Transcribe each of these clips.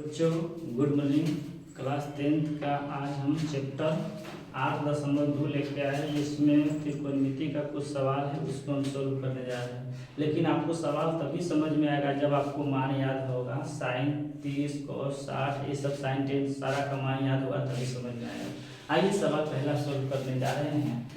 बच्चों, good morning. Class 10th का आज हम चैप्टर 8.2 लेके आए हैं, जिसमें त्रिकोणमिति का कुछ सवाल है, उसको हम सोल्व करने जा रहे हैं। लेकिन आपको सवाल तभी समझ में आएगा जब आपको मान याद होगा। साइन 30 cos 60 ये सब साइन 10 सारा का मान याद होगा तभी समझ में आएगा। आइए सवाल पहला सोल्व करने जा रहे हैं।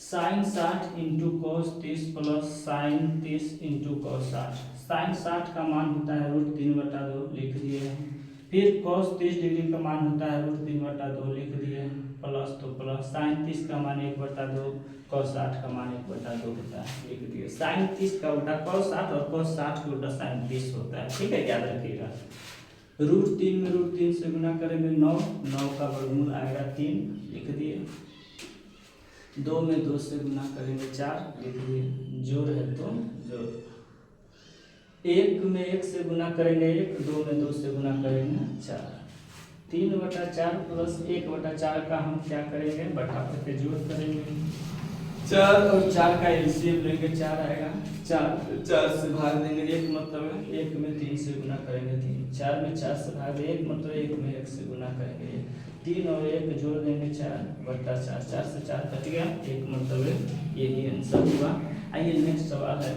Sine 60 into cos 30 plus sine 30 into cos 60। Sine 60 का मान होता है √3/2, लिख दिए हैं। फिर cos 30 डिग्री का मान होता है √3/2, लिख दिए हैं। प्लस तो प्लस साइन 30 का मान 1/2, cos 60 का मान 1/2 होता है, लिख दिए। साइन 30 का उल्टा cos 60 और cos 60 का उल्टा साइन 30 होता है, ठीक है, याद रखिएगा। √3 में √3 से गुना करेंगे 9 का वर्गमूल आएगा 3, लिख दिए। 2 में 2 से गुना करेंगे 4, लिख दिए। जोड़ है तो जोड़। 1 में 1 से गुना करेंगे 1, 2 में 2 से गुना करेंगे 4। 3/4 प्लस 1/4 का हम क्या करेंगे, बटा करके जोड़ करेंगे। 4 और 4 का एलसीएम लेंगे, 4 आएगा। 4 से भाग देंगे 1, मतलब 1 में 3 से गुना करेंगे 3। 4 में 4 से भाग 1, मतलब 1 में 1 से गुना करेंगे 1। 3 और 1 जोड़ देंगे 4/4। 4 से 4 कट गया, 1 मतलब यही आंसर हुआ। आइए नेक्स्ट सवाल है।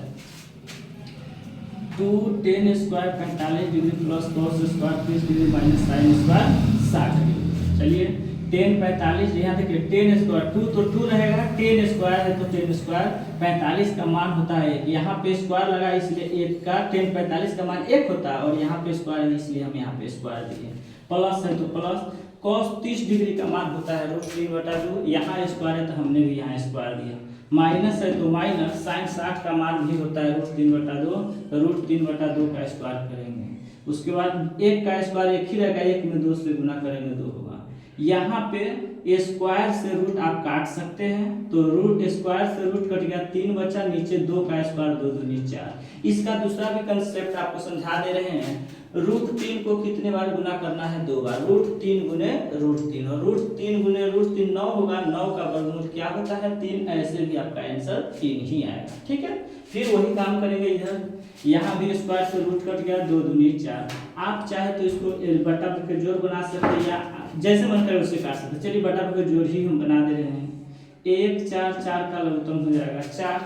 2 tan square 45 degree plus cos square 30 degree minus sine square 60 degree. चलिए, tan 45, यहाँ देखिए tan स्क्वायर 2 तो 2 रहेगा, tan स्क्वायर है तो tan स्क्वायर 45 का मान होता है। यहाँ पे स्क्वायर लगा इसलिए 1 का tan 45 का मान 1 होता है, और यहाँ पे स्क्वायर है इसलिए हम यहाँ पे स्क्वायर दिए। प्लस है तो प्लस, cos 30 डिग्री का मान होता है √3/2, यहाँ स्क्वायर है तो हमने भी यहाँ स्क्वायर दिया। माइनस है तो माइनस, साइन 60 का मान भी होता है √3/2, √3/2 का स्क्वायर करेंगे। उसके बाद 1 का स्क्वायर 1 ही रहेगा, 1 में 2 से गुना करेंगे 2 होगा। यहाँ पे स्क्वायर से रूट आप काट सकते हैं, तो रूट स्क्वायर से रूट कट गया, 3 बचा, नीचे 2 का स्क्वायर 2 दूनी 4। इसका दूसरा भी कंसेप्ट आपको समझा दे रहे हैं। √3 को कितने बार गुना करना है, 2 बार। √3 गुने √3, और √3 गुने √3 9 होगा। 9 का वर्गमूल क्या होता है, 3। ऐसे भी आपका आंसर 3 ही आएगा, ठीक है। फिर वही काम करेंगे इधर, यहाँ भी स्क्वायर से रूट कट गया, 2 दूनी 4। आप चाहे तो इसको बटा के जोड़ बना सकते हैं, या जैसे मन करे उससे काट सकते। चलिए बटा के जोड़ ही हम बना दे रहे हैं। 1 4 4 का लघुत्तम हो जाएगा 4।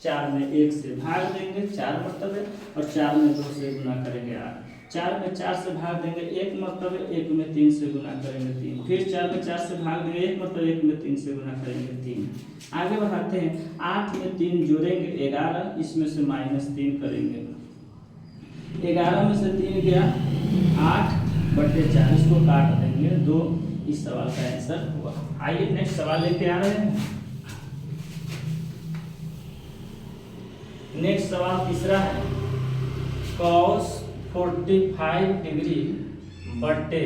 4 में 1 से भाग देंगे 4 मतलब है, और 4 में 2 से गुना करेंगे 8। 4 में 4 से भाग देंगे 1 मतलब है, 1 में 3 से गुना करेंगे 3। फिर 4 में 4 से भाग देंगे 1 मतलब 1 में 3 से गुना करेंगे 3। आगे बढ़ाते हैं। 8 में 3 जोड़ेंगे 11, इसमें से -3 करेंगे। 11 में से 3 गया 8/4, इसको काट देंगे 2। इस सवाल का आंसर हुआ। आइए नेक्स्ट सवाल लेके आ रहे हैं। नेक्स्ट सवाल तीसरा है। cos 45 डिग्री बटे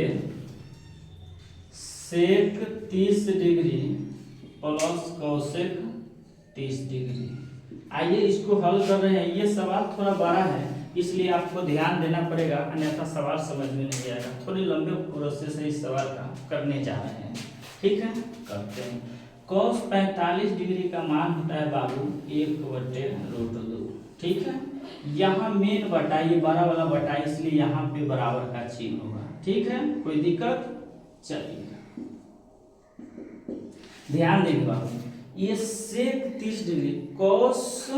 sec 30 degree plus cosec 30 degree. आइए इसको हल कर रहे हैं। ये सवाल थोड़ा बड़ा है, इसलिए आपको ध्यान देना पड़ेगा, अन्यथा सवाल समझ में नहीं आएगा। थोड़ी लंबे प्रोसेस है इस सवाल का, करने जा रहे हैं, ठीक है, करते हैं। cos 45 डिग्री का मान होता है बाबू 1/√2, ठीक है। यहाँ मेन बटा, ये बड़ा वाला बटा, इसलिए यहाँ पे बराबर का चिन्ह होगा, ठीक है। कोई दिक्कत? चलिए ध्यान देंगे बाबू, ये sec 30 डिग्री cos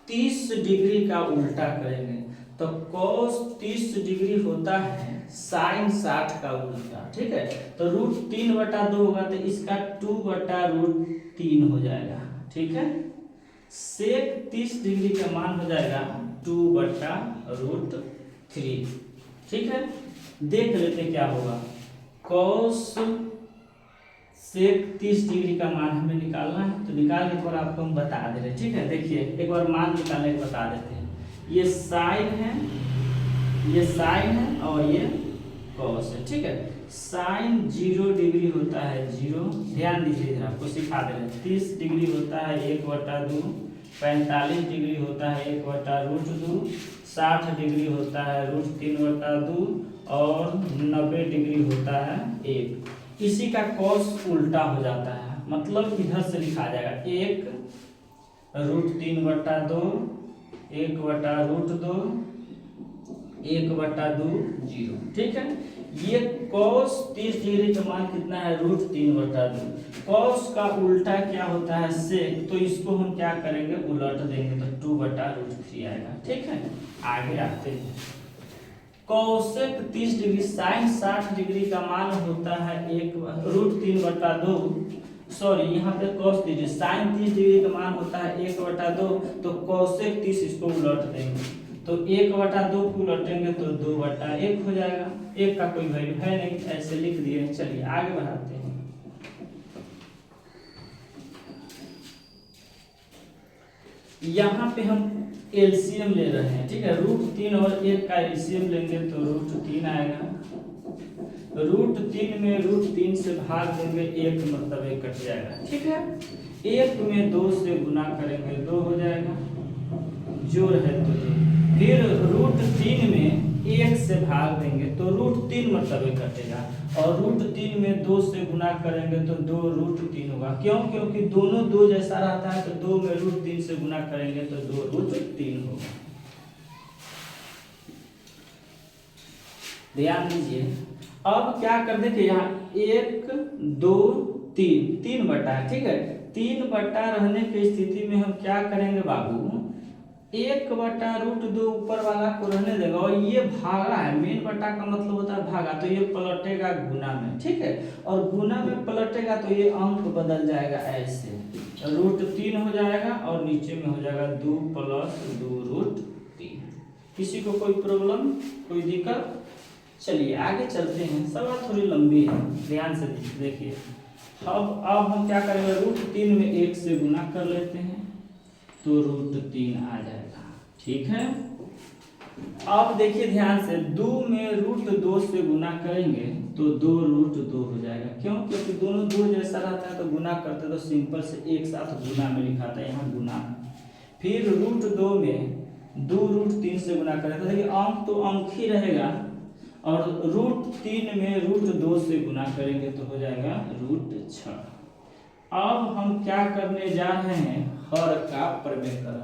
30 डिग्री का उल्टा करेंगे तो cos 30 डिग्री होता है साइन 60 का उल्टा, ठीक है। तो √3/2 होगा, तो इसका 2/√3 हो जाएगा, ठीक है। sec 30 डिग्री का मान हो जाएगा 2/√3, ठीक है। देख लेते क्या होगा। cos sec 30 डिग्री का मान हमें निकालना है, तो निकाल के थोड़ा आपको हम बता दे रहे हैं, ठीक है। देखिए एक बार मान निकालने के बता देते हैं। ये साइन है, ये साइन है, और ये cos है, ठीक है। साइन 0 डिग्री होता है 0, ध्यान दीजिए इधर आपको सिखा दे रहे हैं। 30 डिग्री होता है 1/2, 45 डिग्री होता है 1/√2, 60 डिग्री होता है √3/2, और 90 डिग्री होता है 1। इसी का cos उल्टा हो जाता है, मतलब इधर से लिखा जाएगा 1√3/2, 1/√2, 1/2 0। ठीक है, ये cos 30 डिग्री का मान कितना है, √3/2। cos का उल्टा क्या होता है, sec, तो इसको हम क्या करेंगे, उलट देंगे तो 2/√3 आएगा। ठीक है, आगे आते हैं। cosec 30 डिग्री, sin 60 डिग्री का मान होता है √3/2। सॉरी, यहाँ पे cos 30, sin 30 डिग्री का मान होता है 1/2, तो cosec 30 इसको उलट देंगे तो 1/2 को उलटेंगे तो 2/1 हो जाएगा। एक का कोई वैल्यू है नहीं, ऐसे लिख दिए। चलिए आगे बढ़ाते हैं। यहाँ पे हम एलसीएम ले रहे हैं। ठीक है, √3 और 1 का एलसीएम लेंगे तो √3 आएगा। √3 में √3 से भाग देंगे 1, मतलब 1 कट जाएगा। ठीक है, 1 में 2 से गुना करेंगे 2 हो जाएगा, जोड़ है तो 2। फिर √3 में 1 से भाग देंगे तो √3 मतलब 1 कटेगा, और √3 में 2 से गुना करेंगे तो 2√3 होगा। क्यों? क्योंकि दोनों 2 जैसा रहता है, तो 2 में √3 से गुना करेंगे तो 2√3 होगा। ध्यान दीजिए। अब क्या कर देंगे, यहाँ 1 2 3 3 बटा है। ठीक है, 3 बटा रहने की स्थिति में हम क्या करेंगे बाबू, 1/√2 ऊपर वाला को रहने देगा, और ये भागा है, मेन बटा का मतलब होता है भागा, तो ये पलटेगा गुना में। ठीक है, और गुना में पलटेगा तो ये अंक बदल जाएगा, ऐसे √3 हो जाएगा, और नीचे में हो जाएगा 2 + 2√3। किसी को कोई प्रॉब्लम, कोई दिक्कत? चलिए आगे चलते हैं, सवाल थोड़ी लंबी है, ध्यान से देखिए। अब हम क्या करेंगे, √3 में 1 से गुना कर लेते हैं तो √3 आ जाएगा। ठीक है, अब देखिए ध्यान से, 2 में √2 से गुना करेंगे तो 2√2 हो जाएगा। क्यों? क्योंकि दोनों 2 जैसा रहता है, तो गुना करते तो सिंपल से एक साथ गुना में लिखा था, यहाँ गुना। फिर √2 में 2√3 से गुना करें तो देखिए अंक तो अंक ही रहेगा, और √3 में √2 से गुना करेंगे तो हो जाएगा √6। अब हम क्या करने जा रहे हैं, हर का प्रमेयकरण।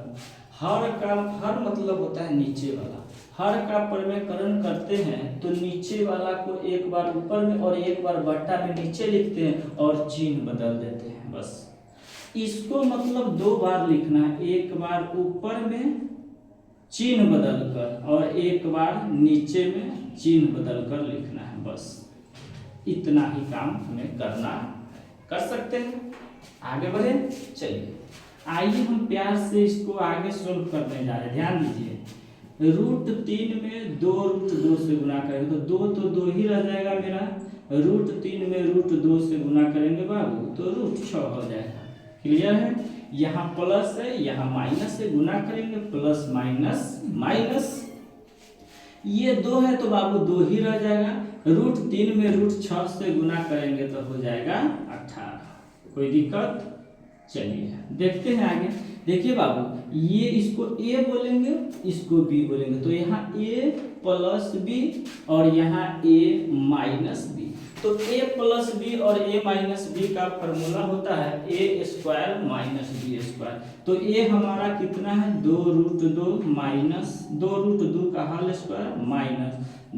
हर मतलब होता है नीचे वाला। हर का प्रमेयकरण करते हैं तो नीचे वाला को एक बार ऊपर में और एक बार बट्टा में नीचे लिखते हैं और चिन्ह बदल देते हैं, बस। इसको मतलब 2 बार लिखना है, एक बार ऊपर में चिन्ह बदलकर और एक बार नीचे में चिन्ह बदलकर लिखना है, बस। इतना ही काम हमें करना, कर सकते हैं। आगे बढ़े, चलिए आइए हम प्यार से इसको आगे सोल्व करने जा रहे हैं। ध्यान दीजिए, √3 में 2√2 से गुना करेंगे तो 2 तो 2 ही रह जाएगा मेरा। √3 में √2 से गुना करेंगे बाबू तो √6 हो जाएगा। क्लियर है? यहाँ प्लस है, यहाँ माइनस है, गुना करेंगे प्लस माइनस माइनस। ये 2 है तो बाबू 2 ही रह जाएगा। √3 में √6 से गुना करेंगे तो हो जाएगा 18। कोई दिक्कत? चलिए देखते हैं आगे। देखिए बाबू, ये इसको a बोलेंगे, इसको b बोलेंगे, तो यहाँ a + b और यहाँ a - b। तो a + b और a - b का फॉर्मूला होता है a² - b²। तो a हमारा कितना है, 2√2 माइनस 2√2 का होल स्क्वायर माइनस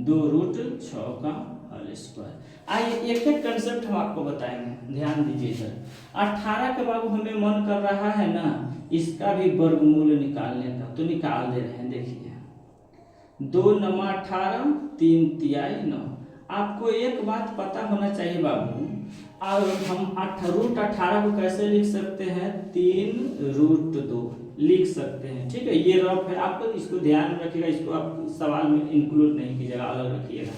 2√6 का होल स्क्वायर। आइए एक एक कंसेप्ट हम आपको बताएंगे, ध्यान दीजिए इधर। 18 के बाबू हमें मन कर रहा है ना, इसका भी वर्गमूल निकालने का, तो निकाल दे रहे हैं। देखिए 2 9 18, 3 तिहाई 9। आपको एक बात पता होना चाहिए बाबू, और हम √18 को कैसे लिख सकते हैं, 3√2 लिख सकते हैं। ठीक है, ये रफ है, आपको इसको ध्यान में रखिएगा, इसको आप सवाल में इंक्लूड नहीं कीजिएगा, अलग रखिएगा।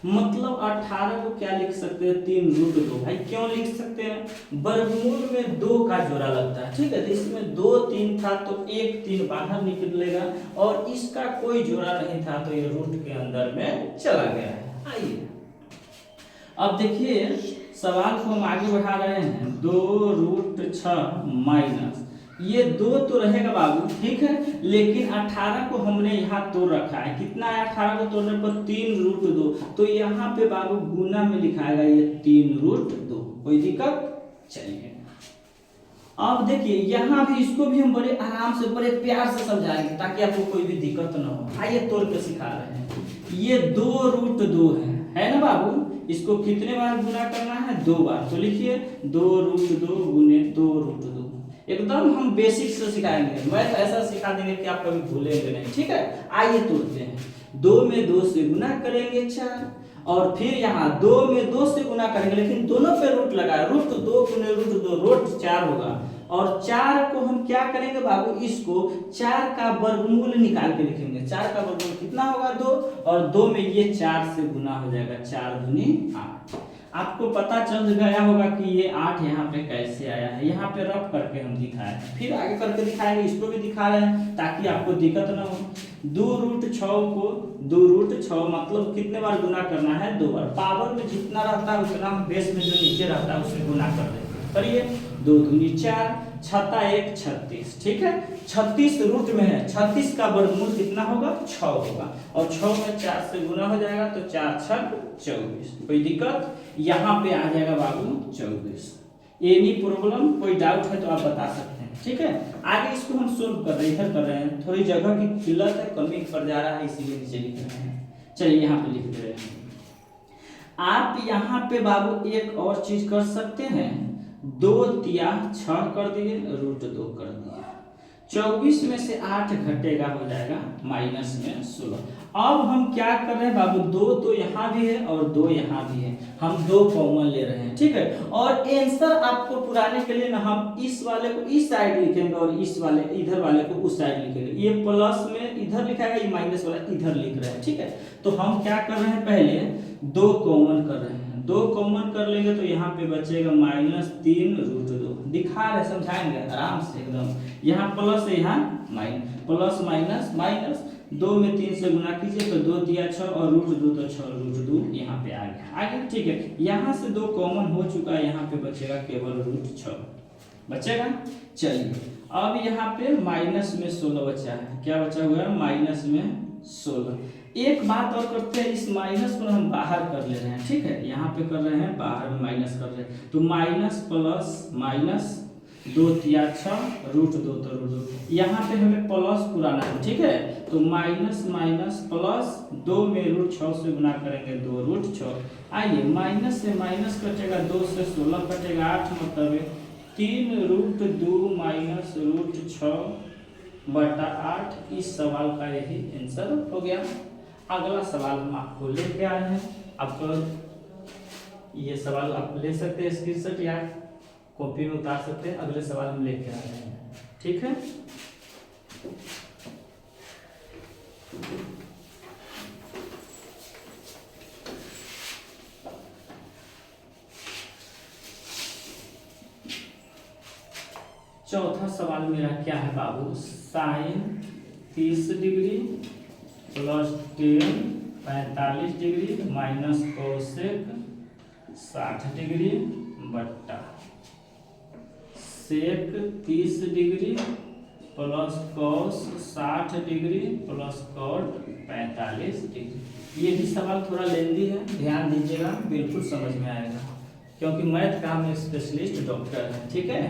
मतलब 18 को क्या लिख सकते हैं, 3√2। भाई क्यों लिख सकते हैं, वर्गमूल में 2 का जोड़ा लगता है। ठीक है, तो इसमें 2 3 था तो 1 3 बाहर निकलेगा, और इसका कोई जोड़ा नहीं था तो ये रूट के अंदर में चला गया है। आइए अब देखिए सवाल को हम आगे बढ़ा रहे हैं। 2√6 माइनस ये 2 तो रहेगा बाबू, ठीक है, लेकिन 18 को हमने यहाँ तोड़ रखा है। कितना है 18 को तोड़ने पर, 3√2। तो यहाँ पे बाबू गुना में लिखाएगा ये 3√2। कोई दिक्कत? चलिए अब देखिए यहाँ भी, इसको भी हम बड़े आराम से बड़े प्यार से समझाएंगे ताकि आपको कोई भी दिक्कत ना हो। आइए तोड़ के सिखा रहे हैं। ये 2√2 है ना बाबू। इसको कितने बार गुना करना है? 2 बार। तो लिखिए 2√2 गुने 2√2। एकदम हम बेसिक से सिखाएंगे, मैं ऐसा सिखा देंगे कि आप कभी भूलेंगे नहीं। ठीक है, आइए तोड़ते हैं। 2 में 2 से गुना करेंगे 4, और फिर यहाँ 2 में 2 से गुना करेंगे, लेकिन दोनों पे रूट लगा, √2 गुने √2 रूट 4 होगा। और 4 को हम क्या करेंगे बाबू, इसको 4 का वर्गमूल निकाल के लिखेंगे। 4 का वर्गमूल कितना होगा? 2, और 2 में ये 4 से गुना हो जाएगा, 4 दूनी 8। आपको पता चल गया होगा कि ये 8 यहाँ पे कैसे आया है। यहाँ पे रफ करके हम दिखाए हैं, फिर आगे करके दिखाएंगे। इसको भी दिखा रहे हैं ताकि आपको दिक्कत ना हो। 2√6 को 2√6 मतलब कितने बार गुना करना है? 2 बार। पावर में जितना रहता है उतना हम बेस में जो नीचे रहता है उससे गुना कर देंगे। करिए 2 दूनी 4, छत्ता 1 36। ठीक है, 36 रूट में है, 36 का वर्गमूल कितना होगा? 6 होगा, और 6 में 4 से गुना हो जाएगा, तो 4 6 24। कोई दिक्कत? यहाँ पे आ जाएगा बाबू 24। एनी प्रॉब्लम, कोई डाउट है तो आप बता सकते हैं। ठीक है, आगे इसको हम सोल्व कर रहे हैं, इधर कर रहे हैं। थोड़ी जगह की किल्लत है, कमी पड़ जा रहा है, इसीलिए नीचे लिख रहे हैं। चलिए यहाँ पे लिख दे रहे हैं। आप यहाँ पे बाबू एक और चीज कर सकते हैं, 2 तिया 6 कर दिए, √2 कर दिए। 24 में से 8 घटेगा, हो जाएगा माइनस में 16। अब हम क्या कर रहे हैं बाबू, 2 तो यहाँ भी है और 2 यहाँ भी है, हम 2 कॉमन ले रहे हैं। ठीक है, और आंसर आपको पुराने के लिए ना हम इस वाले को इस साइड लिखेंगे और इस वाले इधर वाले को उस साइड लिखेंगे। ये प्लस में इधर लिखाएगा, ये माइनस वाला इधर लिख रहे हैं। ठीक है, तो हम क्या कर रहे हैं, पहले 2 कॉमन कर रहे हैं। 2 कॉमन कर लेंगे तो यहाँ पे बचेगा -3√2। दिखा रहे, समझाएंगे आराम से एकदम। यहाँ प्लस है, यहाँ माइनस, प्लस माइनस माइनस। 2 में 3 से गुना कीजिए तो 2 तिया 6 और √2 तो 6√2 यहाँ पे आ गया। आगे ठीक है, यहाँ से 2 कॉमन हो चुका है, यहाँ पे बचेगा केवल √6 बचेगा। चलिए अब यहाँ पे माइनस में 16 बचा है। क्या बचा हुआ है? माइनस में 16। एक बात और करते हैं, इस माइनस को हम बाहर कर ले रहे हैं। ठीक है, यहाँ पे कर रहे हैं, बाहर में माइनस कर रहे हैं, तो माइनस प्लस माइनस 2 तिया 6 √2 तो √2। यहाँ पे हमें प्लस पुराना है। ठीक है, तो माइनस माइनस प्लस 2 में √6 से गुना करेंगे, 2√6। आइए माइनस से माइनस कटेगा, 2 से 16 कटेगा, 8 मतलब 3√2 माइनस √6 बटा 8। इस सवाल का यही आंसर हो गया। अगला सवाल हम आपको लेके आए हैं। आपको ये सवाल आप ले सकते हैं, स्क्रीनशॉट या कॉपी में उतार सकते हैं। अगले सवाल हम लेके आ रहे हैं। ठीक है, चौथा सवाल मेरा क्या है बाबू, sine 30 degree plus 10 45 degree minus cosec 60 degree बट्टा sec 30 degree plus cos 60 degree plus cot 45 degree. ये भी सवाल थोड़ा लेंदी है, ध्यान दीजिएगा, बिल्कुल समझ में आएगा, क्योंकि मैथ का हम स्पेशलिस्ट डॉक्टर हैं। ठीक है,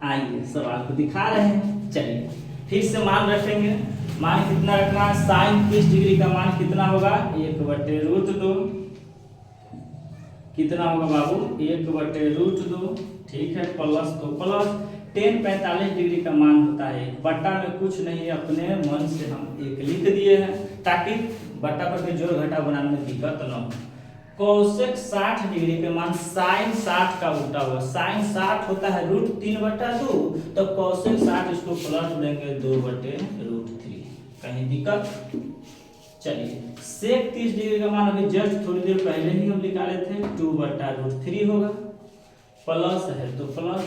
आइए सवाल को दिखा रहे हैं। चलिए फिर से मान रखेंगे। मान कितना रखना है? साइन 30 डिग्री का मान कितना होगा? 1/√2। कितना होगा बाबू? 1/√2। ठीक है, प्लस तो प्लस 10 45 डिग्री का मान होता है, बट्टा में कुछ नहीं है, अपने मन से हम 1 लिख दिए हैं ताकि बट्टा पर के जोड़ घटा बनाने में दिक्कत न हो। कोसेक 60 डिग्री के मान साइन 60 का उल्टा हुआ। साइन 60 होता है √3/2, तो कोसेक 60 इसको पलट देंगे 2/√3। कहीं दिक्कत? चलिए सेक 30 डिग्री का मान अभी जस्ट थोड़ी देर पहले ही हम निकाले थे, 2/√3 होगा, प्लस है तो प्लस।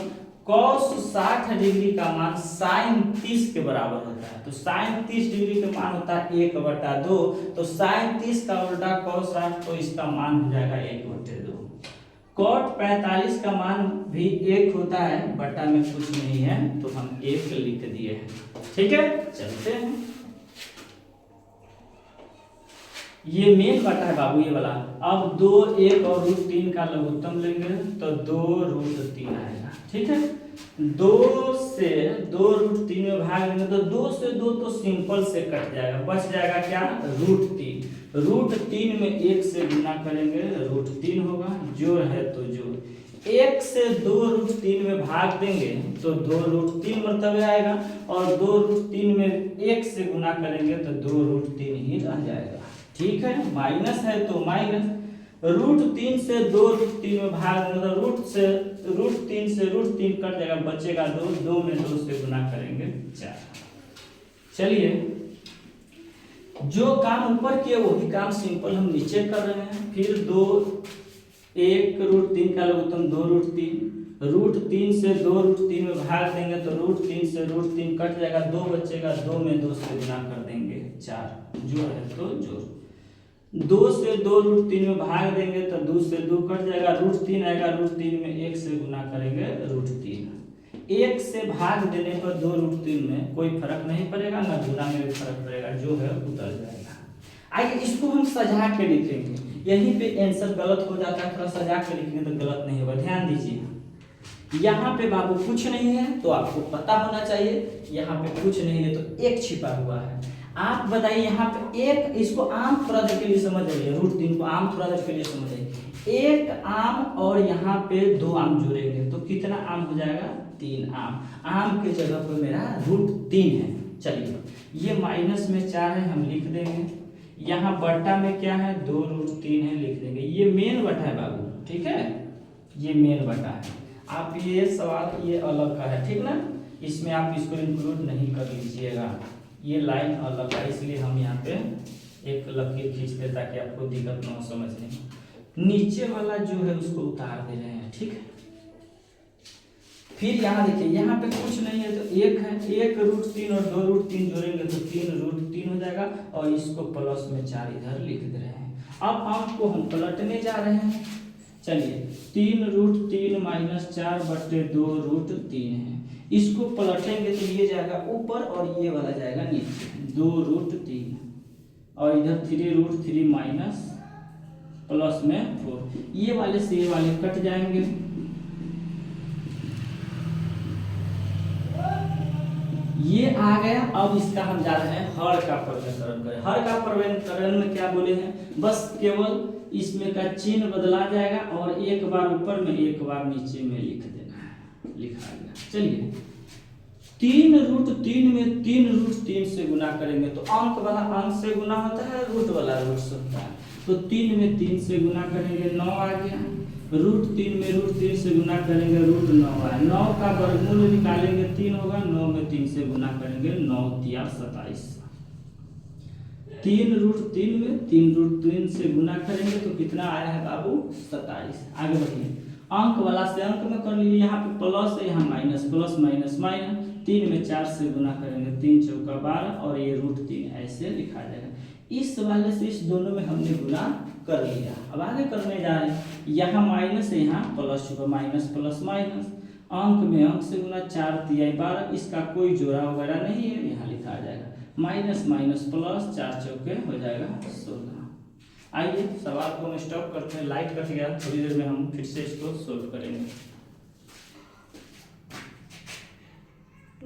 कॉस 60 डिग्री का मान साइन 30 के बराबर होता है, तो साइन 30 डिग्री का मान होता है 1/2, तो साइन 30 का उल्टा कॉस 60, तो इसका मान हो जाएगा 1/2। कॉट 45 का मान भी 1 होता है, बटा में कुछ नहीं है तो हम 1 लिख दिए हैं। ठीक है, चलते हैं। ये मेन बटा है बाबू, ये वाला। अब 2 1 और √3 का लघुत्तम लेंगे तो 2√3 आएगा। ठीक है, 2 से 2√3 में भाग लेंगे तो 2 से 2 तो सिंपल से कट जाएगा, बच जाएगा क्या? √3। √3 में 1 से गुना करेंगे √3 होगा, जोड़ है तो जोड़, 1 से 2√3 में भाग देंगे तो 2√3 मरतबे आएगा, और 2√3 में 1 से गुना करेंगे तो 2√3 ही रह जाएगा। ठीक है, माइनस है तो माइनस, √3 से 2√3 में भाग देंगे तो √3 से √3 कट जाएगा, बचेगा 2, 2 में 2 से गुना करेंगे 4। चलिए, जो काम ऊपर किए वही काम सिंपल हम नीचे कर रहे हैं। फिर 1 √3 का लघुत्तम 2√3, √3 से 2√3 में भाग देंगे तो √3 से √3 कट जाएगा, 2 बचेगा, 2 में 2 से गुना कर देंगे 4, जोड़ है तो जोड़, 2 से 2√3 में भाग देंगे तो 2 से 2 कट जाएगा, √3 आएगा, √3 में 1 से गुना करेंगे √3, 1 से भाग देने पर 2√3 में कोई फर्क नहीं पड़ेगा, ना गुना में भी फर्क पड़ेगा, जो है उतर जाएगा। आइए इसको हम सजा के लिखेंगे, यहीं पे आंसर गलत हो जाता है, थोड़ा सजा के लिखेंगे तो गलत नहीं होगा। ध्यान दीजिए, यहाँ पे बाबू कुछ नहीं है तो आपको पता होना चाहिए, यहाँ पे कुछ नहीं है तो 1 छिपा हुआ है। आप बताइए यहाँ पे 1, इसको आम थोड़ा देर के लिए समझ जाइए, √3 को आम थोड़ा देर के लिए समझ जाइए, 1 आम और यहाँ पे 2 आम जोड़ेंगे तो कितना आम हो जाएगा, 3 आम, आम के जगह पर मेरा √3 है। चलिए, ये माइनस में 4 है, हम लिख देंगे, यहाँ बटा में क्या है, 2√3 है, लिख देंगे, ये मेन बटा है बाबू, ठीक है, ये मेन बटा है। आप ये सवाल ये अलग का है, ठीक ना, इसमें आप इसको इंक्लूड नहीं कर लीजिएगा, ये लाइन अलग है, इसलिए हम यहाँ पे एक लकीर खींचते ताकि आपको दिक्कत न हो समझने में। नीचे वाला जो है उसको उतार दे रहे हैं, ठीक है। फिर यहाँ देखिए, यहाँ पे कुछ नहीं है तो 1 है, 1 √3 और 2√3 जोड़ेंगे तो 3√3 हो जाएगा, और इसको प्लस में 4 इधर लिख दे रहे हैं। अब आपको हम पलटने जा रहे हैं, चलिए, 3√3 - 4 बटे 2√3 है, इसको पलटेंगे तो ये जाएगा ऊपर और ये वाला जाएगा नीचे, 2√3, और इधर 3√3 माइनस प्लस में 4, ये वाले से ये वाले कट जाएंगे, ये आ गया। अब इसका हम जा रहे हैं हर का प्रवैंतरण करें। हर का प्रवैंतरण में क्या बोले हैं, बस केवल इसमें का चिन्ह बदला जाएगा और एक बार ऊपर में एक बार नीचे में लिख देना है, लिखा गया। चलिए, 3√3 में 3√3 से गुना करेंगे तो अंक वाला अंक से गुना होता है, रूट वाला रूट से होता है, तो 3 में 3 से गुना करेंगे 9 आ गया, √3 में √3 से गुना करेंगे √9 आया, 9 का वर्गमूल निकालेंगे 3 होगा, 9 में 3 से गुना करेंगे 9 तिया 27, 3√3 में 3√3 से गुना करेंगे तो कितना आया है बाबू, 27। आगे बढ़िए, अंक वाला से अंक में कर लीजिए, यहाँ पे प्लस है, यहाँ माइनस, प्लस माइनस माइनस, 3 में 4 से गुना करेंगे 3 चौका 12, और ये √3 ऐसे लिखा जाएगा। इस वाले से इस दोनों में हमने गुना कर लिया। अब आगे करने जा रहे हैं, यहाँ माइनस है, यहाँ प्लस होगा, माइनस प्लस माइनस, अंक में अंक से गुना, 4 तिया 12, इसका कोई जोड़ा वगैरह नहीं है, यहाँ लिखा जाएगा, माइनस माइनस प्लस, 4 चौके हो जाएगा 16। आइए सवाल को हम स्टॉप करते हैं, लाइट कट गया, थोड़ी देर में हम फिर से इसको सोल्व करेंगे।